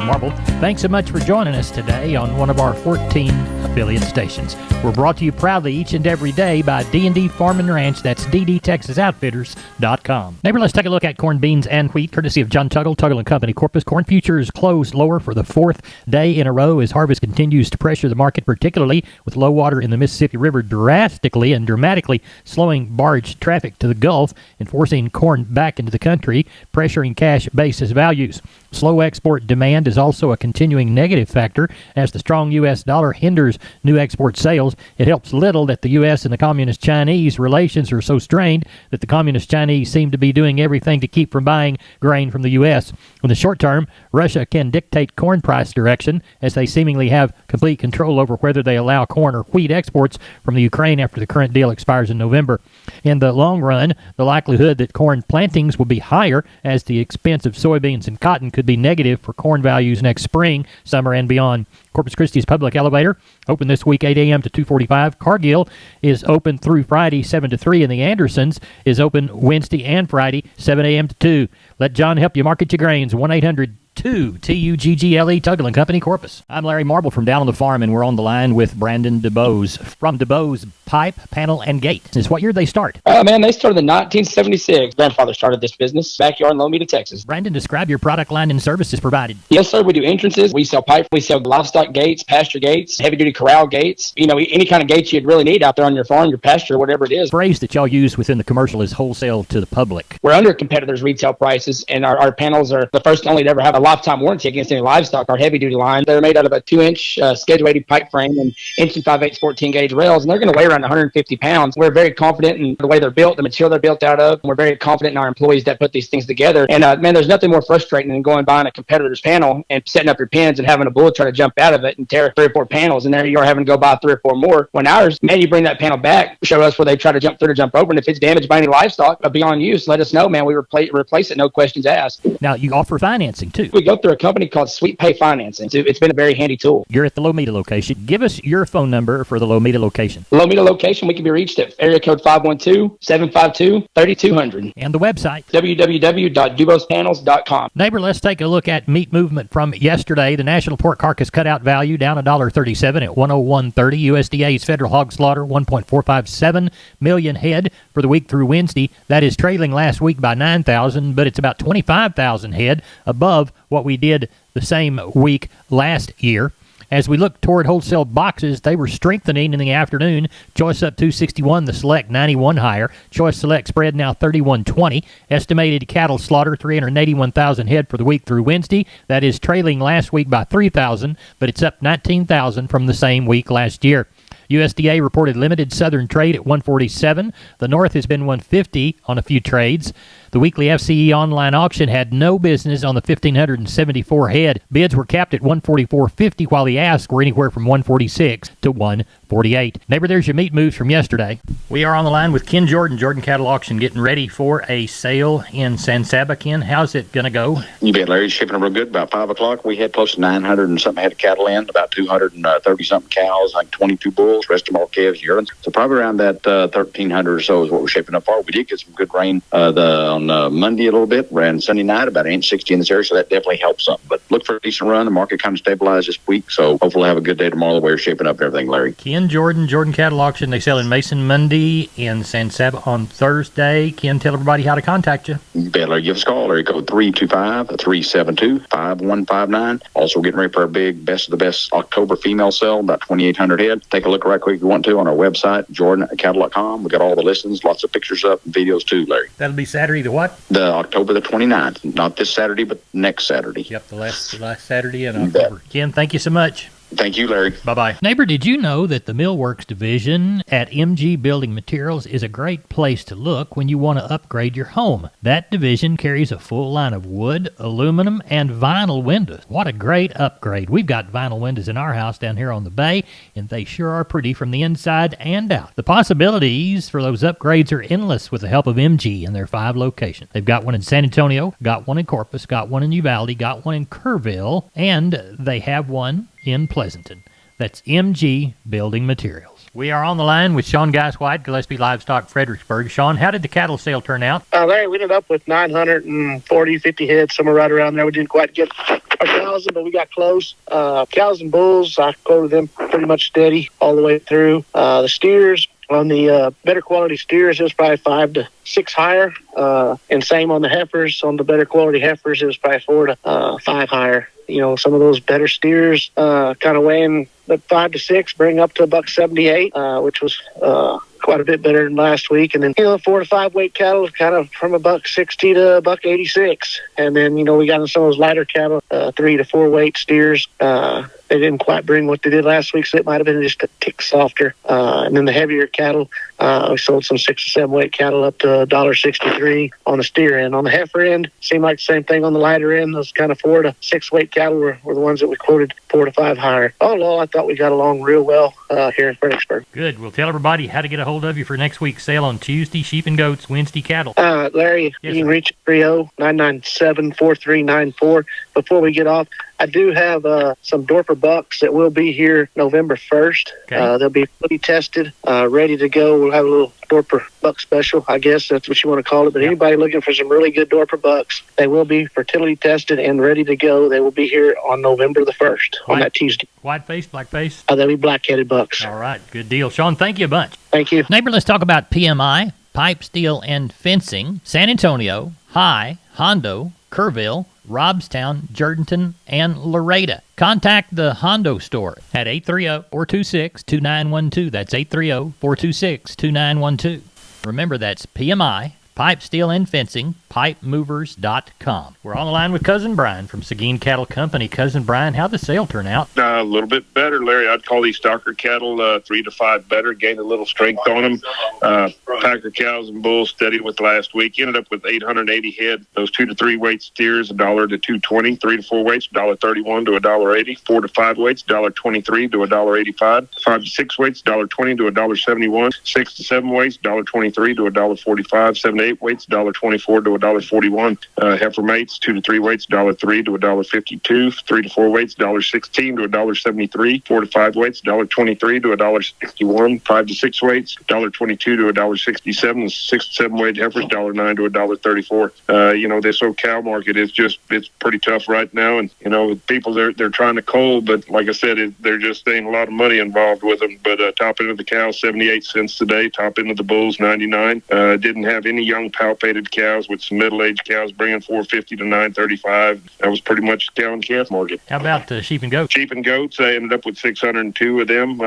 Marble. Thanks so much for joining us today on one of our 14 affiliate stations. We're brought to you proudly each and every day by D&D Farm and Ranch. That's ddtexasoutfitters.com. Neighbor, let's take a look at corn, beans, and wheat, courtesy of John Tuggle & Company, Corpus. Corn futures closed lower for the fourth day in a row as harvest continues to pressure the market, particularly with low water in the Mississippi River drastically and dramatically slowing barge traffic to the Gulf and forcing corn back into the country, pressuring cash basis values. Slow export demand is also a continuing negative factor as the strong U.S. dollar hinders new export sales. It helps little that the U.S. and the Communist Chinese relations are so strained that the Communist Chinese seem to be doing everything to keep from buying grain from the U.S. In the short term, Russia can dictate corn price direction as they seemingly have complete control over whether they allow corn or wheat exports from the Ukraine after the current deal expires in November. In the long run, the likelihood that corn plantings will be higher as the expense of soybeans and cotton could be negative for corn values next spring, summer, and beyond. Corpus Christi's public elevator open this week 8 a.m. to 2:45. Cargill is open through Friday 7 to 3, and the Andersons is open Wednesday and Friday 7 a.m. to 2. Let John help you market your grains. 1-800-TUGGLE, Tuggle & Company, Corpus. I'm Larry Marble from down on the farm, and we're on the line with Brandon DeBose from DeBose Pipe, Panel, and Gate. What year did they start? Man, they started in 1976. Grandfather started this business, backyard in Lomita, Texas. Brandon, describe your product line and services provided. Yes, sir. We do entrances. We sell pipe. We sell livestock gates, pasture gates, heavy-duty corral gates. You know, any kind of gates you'd really need out there on your farm, your pasture, whatever it is. The phrase that y'all use within the commercial is wholesale to the public. We're under competitors' retail prices, and our panels are the first and only to ever have a lifetime warranty against any livestock. Our heavy-duty line, they're made out of a 2-inch Schedule 80 pipe frame and inch and 5/8 14-gauge rails, and they're going to weigh around 150 pounds. We're very confident in the way they're built, the material they're built out of. We're very confident in our employees that put these things together. And man, there's nothing more frustrating than going buying a competitor's panel and setting up your pins and having a bull try to jump out of it and tear 3 or 4 panels, and there you are having to go buy 3 or 4 more. When ours, man, you bring that panel back, show us where they try to jump through to jump over, and if it's damaged by any livestock beyond use, let us know, man. We replace it, no questions asked. Now, you offer financing, too. We go through a company called Sweet Pay Financing. It's been a very handy tool. You're at the Lomita location. Give us your phone number for the Lomita location. The Lomita location, we can be reached at area code 512-752-3200. And the website? www.dubospanels.com. Neighbor, let's take a look at meat movement from yesterday. The national pork carcass cutout value down $1.37 at 101.30. USDA's federal hog slaughter 1.457 million head for the week through Wednesday. That is trailing last week by 9,000, but it's about 25,000 head above what we did the same week last year. As we look toward wholesale boxes, they were strengthening in the afternoon. Choice up 261, the Select 91 higher. Choice Select spread now 31.20. Estimated cattle slaughter 381,000 head for the week through Wednesday. That is trailing last week by 3,000, but it's up 19,000 from the same week last year. USDA reported limited southern trade at 147. The north has been 150 on a few trades. The weekly FCE online auction had no business on the 1,574 head. Bids were capped at 144.50, while the asks were anywhere from 146 to 148. Neighbor, there's your meat moves from yesterday. We are on the line with Ken Jordan, Jordan Cattle Auction, getting ready for a sale in San Saba. Ken, how's it going to go? You bet, Larry. Shipping them real good. About 5 o'clock, we had close to 900 and something head of cattle in, about 230-something cows, like 22 bulls, rest of them all calves, yearlings. So probably around that 1,300 or so is what we're shaping up for. We did get some good rain on Monday a little bit, and Sunday night about 1.60 in this area, so that definitely helps something. But look for a decent run. The market kind of stabilized this week, so hopefully we'll have a good day tomorrow the way we're shaping up everything, Larry. Ken Jordan, Jordan Cattle Auction. They sell in Mason Monday, in San Saba on Thursday. Ken, tell everybody how to contact you. You bet, Larry. Give us a call, Larry, code 325-372-5159. Also getting ready for our big Best of the Best October female sale, about 2,800 head. Take a look right quick if you want to on our website, jordancattle.com. We got all the listings, lots of pictures up and videos too, Larry. That'll be Saturday the what? The October the 29th. Not this Saturday, but next Saturday. Yep, the last Saturday in October. Ken, thank you so much. Thank you, Larry. Bye-bye. Neighbor, did you know that the Millworks division at MG Building Materials is a great place to look when you want to upgrade your home? That division carries a full line of wood, aluminum, and vinyl windows. What a great upgrade. We've got vinyl windows in our house down here on the bay, and they sure are pretty from the inside and out. The possibilities for those upgrades are endless with the help of MG and their 5 locations. They've got one in San Antonio, got one in Corpus, got one in Uvalde, got one in Kerrville, and they have one in Pleasanton. That's MG Building Materials. We are on the line with Sean Geiswhite, Gillespie Livestock, Fredericksburg. Sean, how did the cattle sale turn out? Larry, we ended up with 940, 50 heads, somewhere right around there. We didn't quite get our cows, but we got close. Cows and bulls, I quoted them pretty much steady all the way through. The steers, on the better quality steers, it was probably 5 to 6 higher. And same on the heifers. On the better quality heifers, it was probably 4 to 5 higher. Some of those better steers kind of weighing the 5 to 6, bring up to $178, which was quite a bit better than last week. And then 4 to 5 weight cattle kind of from $160 to $186. And then we got in some of those lighter cattle, 3 to 4 weight steers. They didn't quite bring what they did last week, so it might have been just a tick softer. And then the heavier cattle, we sold some 6 to 7 weight cattle up to $1.63 on the steer end. On the heifer end, seemed like the same thing on the lighter end. Those kind of 4 to 6 weight cattle were the ones that we quoted 4 to 5 higher. All in all, I thought we got along real well here in Fredericksburg. Good. We'll tell everybody how to get a hold of you for next week's sale on Tuesday sheep and goats, Wednesday cattle. Larry, Yes, you can sir. reach 30997-4394. Before we get off, I do have some Dorper bucks that will be here November 1st. Okay. They'll be fully tested, ready to go. We'll have a little Dorper buck special, I guess that's what you want to call it. But anybody looking for some really good Dorper bucks, they will be fertility tested and ready to go. They will be here on November the 1st, on that Tuesday. White-faced, black-faced? They'll be black-headed bucks. All right. Good deal. Sean, thank you a bunch. Thank you. Neighbor, let's talk about PMI, pipe, steel, and fencing. San Antonio, High, Hondo, Kerrville, Robstown, Jourdanton, and Loretta. Contact the Hondo store at 830-426-2912. That's 830-426-2912. Remember, that's PMI, pipe, steel, and fencing, pipemovers.com. We're on the line with Cousin Brian from Seguin Cattle Company. Cousin Brian, how'd the sale turn out? A little bit better, Larry. I'd call these stocker cattle 3 to 5 better, gained a little strength on them. Packer cows and bulls steady with last week. Ended up with 880 head. Those 2 to 3 weight steers, $1 to $2.20. 3 to 4 weights, $1.31 to $1.80. 4 to 5 weights, $1.23 to $1.85. 5 to 6 weights, $1.20 to $1.71. 6 to 7 weights, $1.23 to $1.45. 7 to 8 weights, $1.24 to $1.41. Heifer mates, 2 to 3 weights, $1.03 to $1.52. 3 to 4 weights, $1.16 to $1.73. 4 to 5 weights, $1.23 to $1.61. 5 to 6 weights, $1.22 to $1.67. 6 to 7 weight heifers, $1.09 to $1.34. This whole cow market is it's pretty tough right now, and people they're trying to cull, but like I said, they're just staying a lot of money involved with them. But top end of the cows, 78 cents today. Top end of the bulls, 99. Didn't have any young palpated cows, with some middle-aged cows bringing 450 to 935. That was pretty much the cow and calf market. How about the sheep and goats? Sheep and goats, I ended up with 602 of them.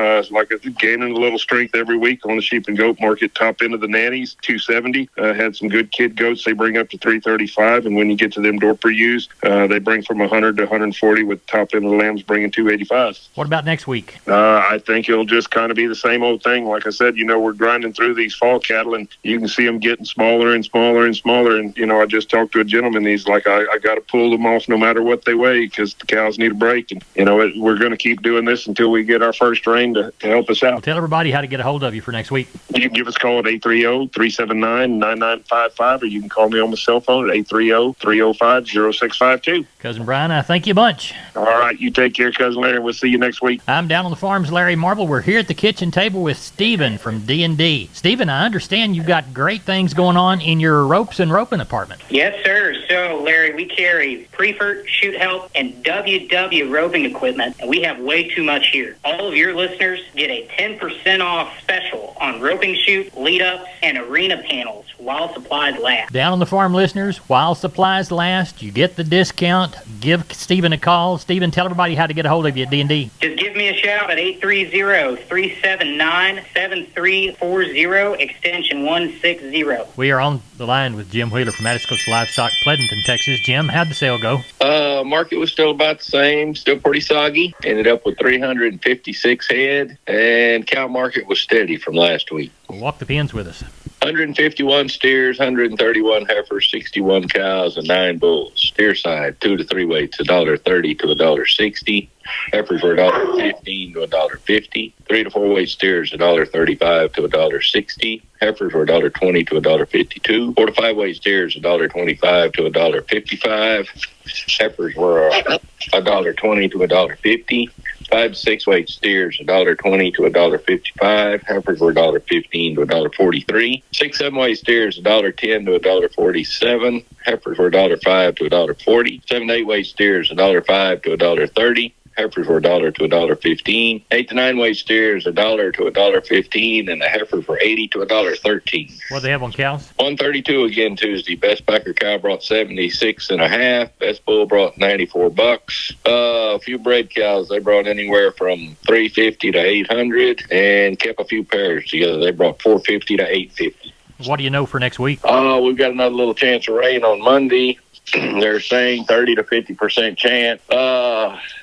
Gaining a little strength every week on the sheep and goat market. Top end of the nannies, 270. Had some good kid goats. They bring up to 335, and when you get to them Dorper ewes, they bring from 100 to 140, with top end of the lambs bringing 285. What about next week? I think it'll just kind of be the same old thing. Like I said, we're grinding through these fall cattle, and you can see them getting smaller and smaller and smaller. And, I just talked to a gentleman. He's like, I got to pull them off no matter what they weigh, because the cows need a break. And, we're going to keep doing this until we get our first rain to help us out. Tell everybody how to get a hold of you for next week. You can give us a call at 830-379-9955, or you can call me on my cell phone at 830-305-0652. Cousin Brian, I thank you a bunch. All right, you take care, Cousin Larry. We'll see you next week. I'm down on the farms, Larry Marble. We're here at the kitchen table with Stephen from D&D. Stephen, I understand you've got great things going on in your ropes and roping department. Yes, sir. So, Larry, we carry Preferred, Shoot Help, and WW roping equipment, and we have way too much here. All of your listeners get a 10% off special on roping chute, lead-ups, and arena panels while supplies last. Down on the farm, listeners, while supplies last, you get the discount. Give Stephen a call. Stephen, tell everybody how to get a hold of you at D&D. Just give me a shout at 830-379-7340, extension 160. We are on the line with Jim Wheeler from Atticus Livestock, Pleasanton, Texas. Jim, how'd the sale go? Market was still about the same, still pretty soggy. Ended up with 356 head, and cow market was steady from last week. Well, walk the pins with us. 151 steers, 131 heifers, 61 cows, and 9 bulls. Steer side, 2 to 3 weights, $1.30 to $1.60. Heifers were $1.15 to $1.50. 3 to 4 weight steers, $1.35 to $1.60. Heifers were $1.20 to $1.52. 4 to 5 weight steers, $1.25 to $1.55. Heifers were $1.20 to $1.50. 5 to 6 weight steers, $1.20 to $1.55. Heifers were $1.15 to $1.43. 6 7 weight steers, $1.10 to $1.47. Heifers were $1.05 to $1.40. 7 to 8 weight steers, $1.05 to $1.30. Heifers were $1 to $1.15. 8 to 9 weight steers, $1 to $1.15, and the heifers were $80 to $1.13. What do they have on cows? 132 again Tuesday. Best packer cow brought 76.5. Best bull brought $94. A few bred cows, they brought anywhere from $350 to $800, and kept a few pairs together. They brought $450 to $850. What do you know for next week? We've got another little chance of rain on Monday. They're saying 30 to 50% chance.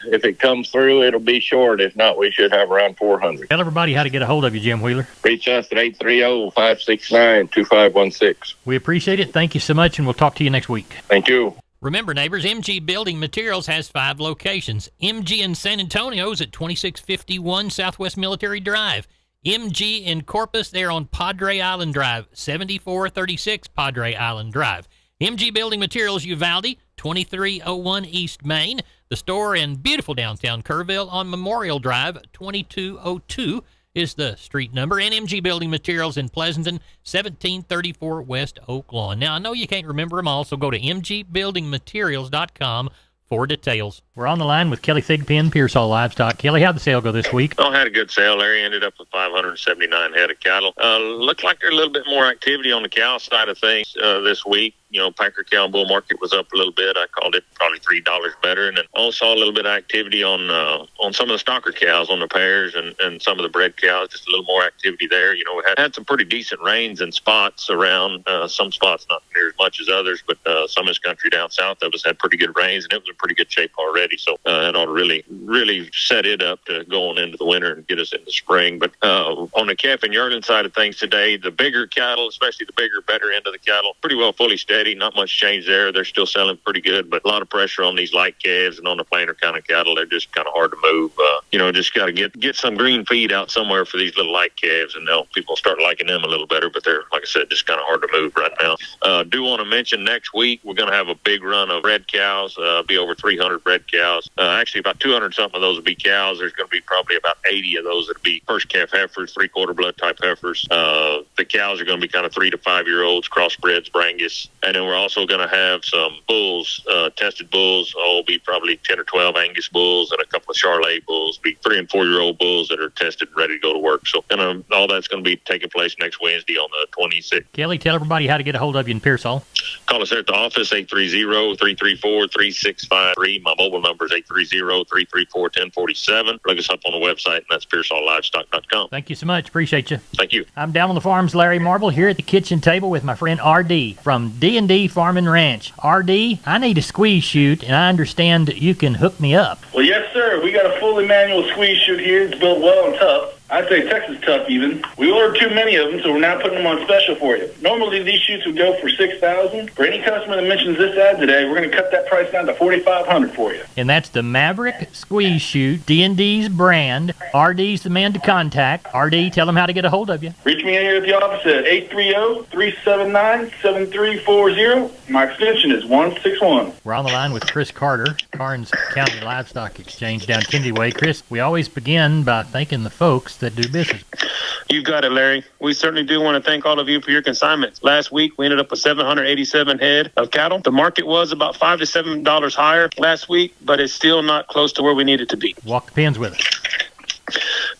If it comes through, it'll be short. If not, we should have around 400. Tell everybody how to get a hold of you, Jim Wheeler. Reach us at 830-569-2516. We appreciate it. Thank you so much, and we'll talk to you next week. Thank you. Remember, neighbors, MG Building Materials has 5 locations. MG in San Antonio is at 2651 Southwest Military Drive. MG in Corpus, they're on Padre Island Drive, 7436 Padre Island Drive. MG Building Materials Uvalde, 2301 East Main. The store in beautiful downtown Kerrville on Memorial Drive, 2202 is the street number. And MG Building Materials in Pleasanton, 1734 West Oak Lawn. Now, I know you can't remember them all, so go to mgbuildingmaterials.com for details. We're on the line with Kelly Thigpen, Pearsall Livestock. Kelly, how'd the sale go this week? I had a good sale. Larry ended up with 579 head of cattle. Looked like there's a little bit more activity on the cow side of things this week. You know, Packer cow and bull market was up a little bit. I called it probably $3 better. And then also a little bit of activity on some of the stocker cows on the pairs and some of the bred cows, just a little more activity there. You know, we had some pretty decent rains in spots around, some spots not near as much as others, but some of this country down south of us had pretty good rains, and it was in pretty good shape already. So that ought to really set it up to going into the winter and get us into spring. But on the calf and yearling side of things today, the bigger cattle, especially the bigger, better end of the cattle, pretty well fully steady. Not much change there. They're still selling pretty good, but a lot of pressure on these light calves and on the plainer kind of cattle. They're just kind of hard to move. Just got to get some green feed out somewhere for these little light calves, and people start liking them a little better. But they're, like I said, just kind of hard to move right now. Do want to mention next week we're going to have a big run of red cows. Be over 300 red cows. Actually, about 200 something of those will be cows. There's going to be probably about 80 of those that'll be first calf heifers, 3/4 blood type heifers. The cows are going to be kind of 3 to 5 year olds, crossbreds, Brangus, and then we're also going to have some bulls, tested bulls. Will be probably 10 or 12 Angus bulls and a couple of Charolais bulls. Be 3 and 4 year old bulls that are tested and ready to go to work. So all that's going to be taking place next Wednesday on the 26th. Kelly, tell everybody how to get a hold of you in Pearsall. Call us there at the office, 830-334-3653. My mobile number is 830-334-1047. Look us up on the website, and that's PearsallLivestock.com. Thank you so much. Appreciate you. Thank you. I'm down on the farm's Larry Marble here at the kitchen table with my friend R.D. from D&D Farm and Ranch. R.D., I need a squeeze chute, and I understand that you can hook me up. Well, yes, sir. We got a fully manual squeeze chute here. It's built well and tough. I'd say Texas tough even. We ordered too many of them, so we're now putting them on special for you. Normally, these chutes would go for $6,000. For any customer that mentions this ad today, we're going to cut that price down to $4,500 for you. And that's the Maverick Squeeze Chute, D&D's brand. RD's the man to contact. RD, tell them how to get a hold of you. Reach me in here at the office at 830-379-7340. My extension is 161. We're on the line with Chris Carter, Karnes County Livestock Exchange down Kennedy Way. Chris, we always begin by thanking the folks that do business. You got it, Larry. We certainly do want to thank all of you for your consignments. Last week, we ended up with 787 head of cattle. The market was about $5 to $7 higher last week, but it's still not close to where we need it to be. Walk the pins with us.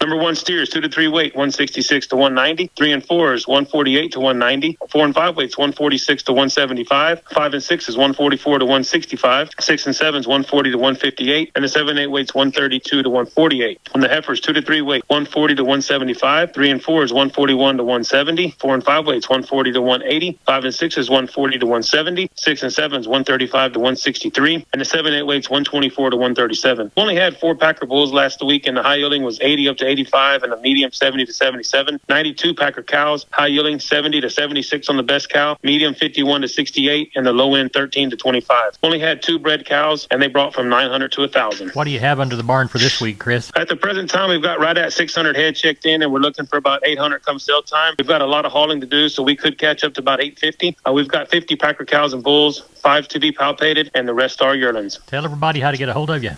Number 1 steers, 2 to 3 weight, 166 to 190. 3 and 4 is 148 to 190. 4 and 5 weights, 146 to 175. 5 and 6 is 144 to 165. 6 and 7 is 140 to 158. And the 7 and 8 weights, 132 to 148. On the heifers, 2 to 3 weight, 140 to 175. 3 and 4 is 141 to 170. 4 and 5 weights, 140 to 180. 5 and 6 is 140 to 170. 6 and 7 is 135 to 163. And the 7 and 8 weights, 124 to 137. We only had 4 Packer bulls last week, and the high yielding was 80 up to 85, and the medium 70 to 77. 92 Packer cows, high yielding 70 to 76 on the best cow, medium 51 to 68, and the low end 13 to 25. Only had 2 bred cows, and they brought from 900 to 1,000. What do you have under the barn for this week, Chris? At the present time, we've got right at 600 head checked in, and we're looking for about 800 come sale time. We've got a lot of hauling to do, so we could catch up to about 850. We've got 50 Packer cows and bulls, 5 to be palpated, and the rest are yearlings. Tell everybody how to get a hold of you.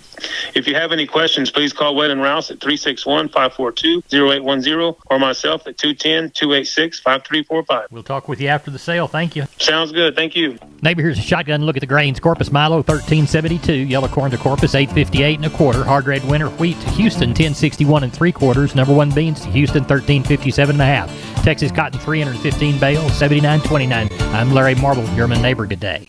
If you have any questions, please call Wed and Rouse at 361-542-0810 or myself at 210-286-5345. We'll talk with you after the sale. Thank you. Sounds good. Thank you. Neighbor, here's a shotgun look at the grains. Corpus Milo 1372, yellow corn to Corpus 858 1/4, hard red winter wheat to Houston 1061 3/4, number 1 beans to Houston 1357 1/2, Texas cotton 315 bales 79.29. I'm Larry Marble, German Neighbor. Good day.